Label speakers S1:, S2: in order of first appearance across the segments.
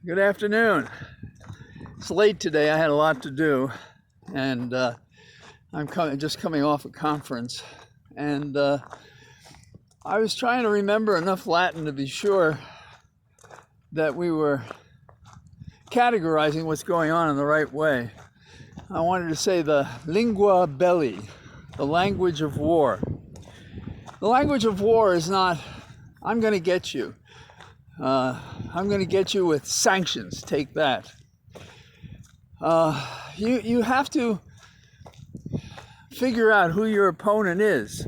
S1: Good afternoon. It's late today. I had a lot to do, and I'm just coming off a conference, and I was trying to remember enough Latin to be sure that we were categorizing what's going on in the right way. I wanted to say the lingua belli, the language of war. The language of war is not, I'm going to get you. I'm going to get you with sanctions. Take that. You have to figure out who your opponent is,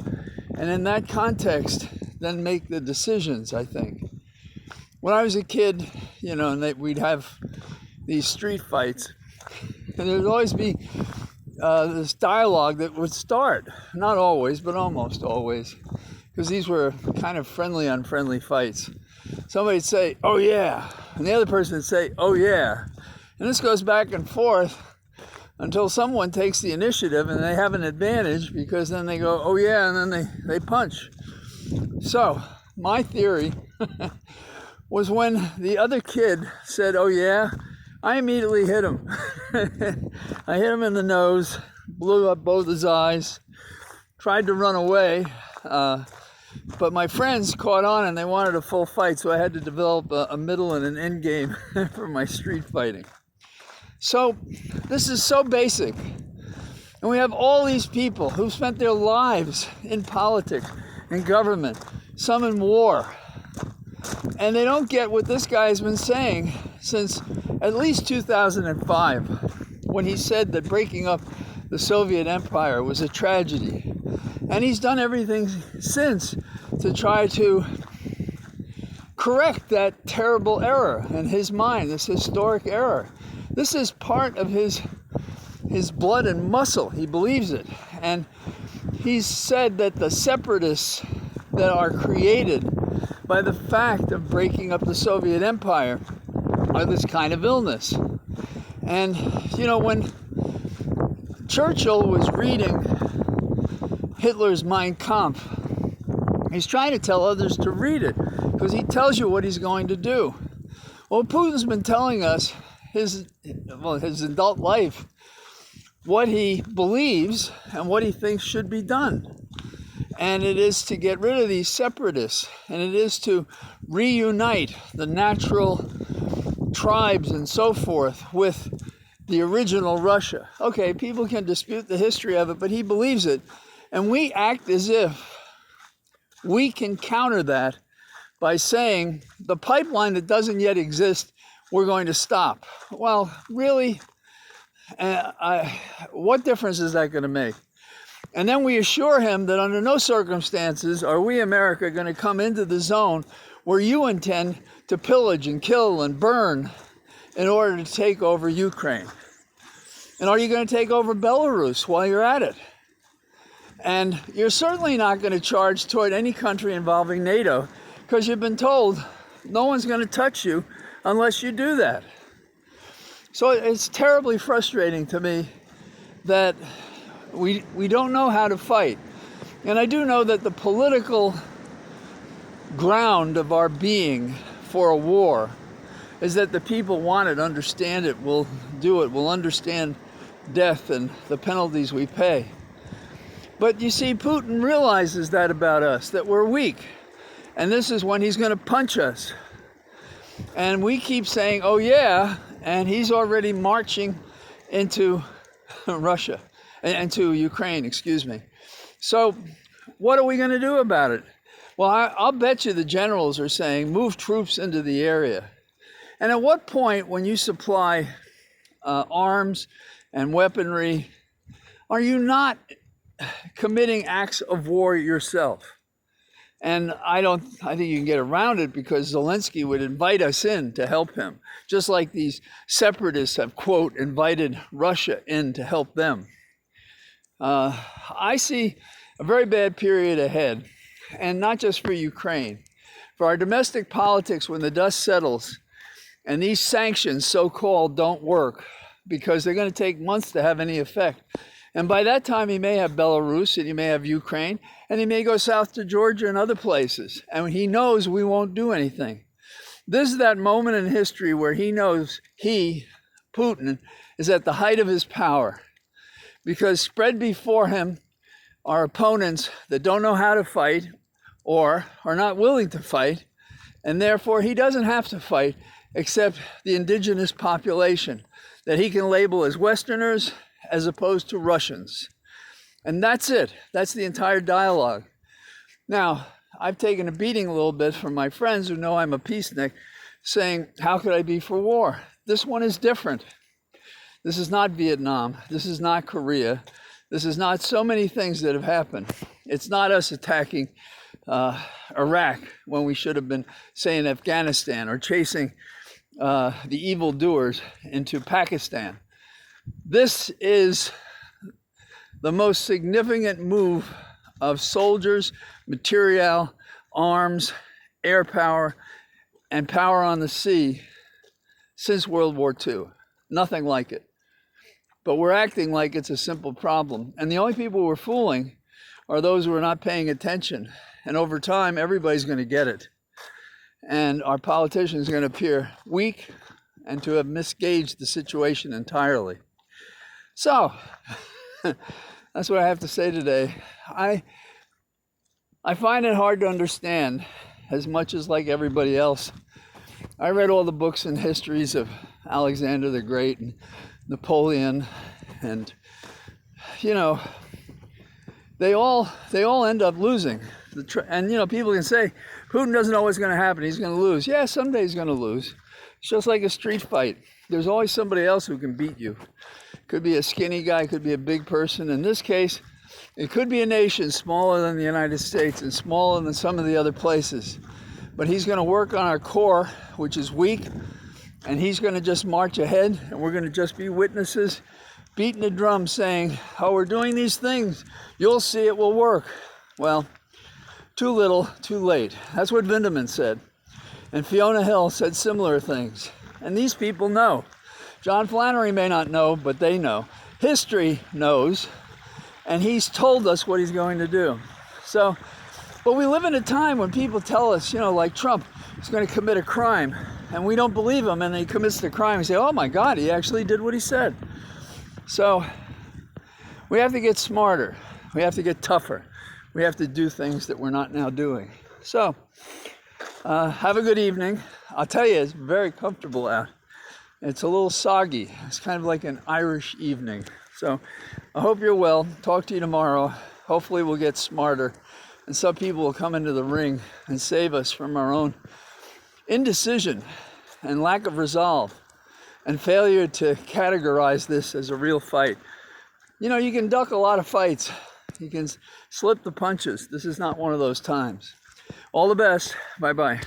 S1: and in that context, then make the decisions. I think. When I was a kid, and we'd have these street fights, and there'd always be this dialogue that would start. Not always, but almost always, because these were kind of friendly, unfriendly fights. Somebody'd say, "Oh yeah," and the other person would say, "Oh yeah," and this goes back and forth until someone takes the initiative and they have an advantage, because then they go, "Oh yeah," and then they punch. So my theory was, when the other kid said, "Oh yeah," I immediately hit him. I hit him in the nose, blew up both his eyes, tried to run away. But my friends caught on and they wanted a full fight, so I had to develop a middle and an end game for my street fighting. So this is so basic. And we have all these people who've spent their lives in politics, in government, some in war. And they don't get what this guy has been saying since at least 2005, when he said that breaking up the Soviet Empire was a tragedy. And he's done everything since to try to correct that terrible error in his mind, this historic error. This is part of his blood and muscle. He believes it. And he's said that the separatists that are created by the fact of breaking up the Soviet Empire are this kind of illness. And, when Churchill was reading Hitler's Mein Kampf, he's trying to tell others to read it, because he tells you what he's going to do. Well, Putin's been telling us his adult life what he believes and what he thinks should be done. And it is to get rid of these separatists, and it is to reunite the natural tribes and so forth with the original Russia. Okay, people can dispute the history of it, but he believes it. And we act as if we can counter that by saying the pipeline that doesn't yet exist, we're going to stop. Well, really, what difference is that going to make? And then we assure him that under no circumstances are we, America, going to come into the zone where you intend to pillage and kill and burn in order to take over Ukraine. And are you going to take over Belarus while you're at it? And you're certainly not going to charge toward any country involving NATO, because you've been told no one's going to touch you unless you do that. So it's terribly frustrating to me that we don't know how to fight. And I do know that the political ground of our being for a war is that the people want it, understand it, will do it, will understand death and the penalties we pay. But you see, Putin realizes that about us, that we're weak. And this is when he's going to punch us. And we keep saying, "Oh yeah," and he's already marching into Russia, into Ukraine, excuse me. So what are we going to do about it? Well, I'll bet you the generals are saying, move troops into the area. And at what point, when you supply arms and weaponry, are you not committing acts of war yourself? And I think you can get around it, because Zelensky would invite us in to help him, just like these separatists have, quote, invited Russia in to help them. I see a very bad period ahead, and not just for Ukraine. For our domestic politics, when the dust settles and these sanctions, so-called, don't work, because they're going to take months to have any effect. And by that time, he may have Belarus, and he may have Ukraine, and he may go south to Georgia and other places. And he knows we won't do anything. This is that moment in history where he knows Putin, is at the height of his power, because spread before him are opponents that don't know how to fight or are not willing to fight, and therefore he doesn't have to fight except the indigenous population that he can label as Westerners as opposed to Russians. And that's it. That's the entire dialogue. Now, I've taken a beating a little bit from my friends who know I'm a peacenik, saying, how could I be for war? This one is different. This is not Vietnam. This is not Korea. This is not so many things that have happened. It's not us attacking Iraq when we should have been saying Afghanistan, or chasing the evildoers into Pakistan. This is the most significant move of soldiers, material, arms, air power, and power on the sea since World War II. Nothing like it. But we're acting like it's a simple problem. And the only people we're fooling are those who are not paying attention. And over time, everybody's going to get it. And our politicians are going to appear weak and to have misgauged the situation entirely. So, that's what I have to say today. I find it hard to understand, as much as like everybody else. I read all the books and histories of Alexander the Great and Napoleon, and you know, they all end up losing. And you know, people can say Putin doesn't know what's going to happen. He's going to lose. Yeah, someday he's going to lose. It's just like a street fight. There's always somebody else who can beat you. Could be a skinny guy, could be a big person. In this case, it could be a nation smaller than the United States and smaller than some of the other places. But he's going to work on our core, which is weak, and he's going to just march ahead, and we're going to just be witnesses, beating the drum saying, oh, we're doing these things. You'll see it will work. Well, too little, too late. That's what Vindeman said. And Fiona Hill said similar things. And these people know. John Flannery may not know, but they know. History knows, and he's told us what he's going to do. So, but we live in a time when people tell us, you know, like Trump is going to commit a crime, and we don't believe him, and then he commits the crime. We say, oh my God, he actually did what he said. So we have to get smarter. We have to get tougher. We have to do things that we're not now doing. So have a good evening. I'll tell you, it's very comfortable out. It's a little soggy. It's kind of like an Irish evening. So I hope you're well. Talk to you tomorrow. Hopefully we'll get smarter, and some people will come into the ring and save us from our own indecision and lack of resolve and failure to categorize this as a real fight. You know, you can duck a lot of fights. You can slip the punches. This is not one of those times. All the best. Bye-bye.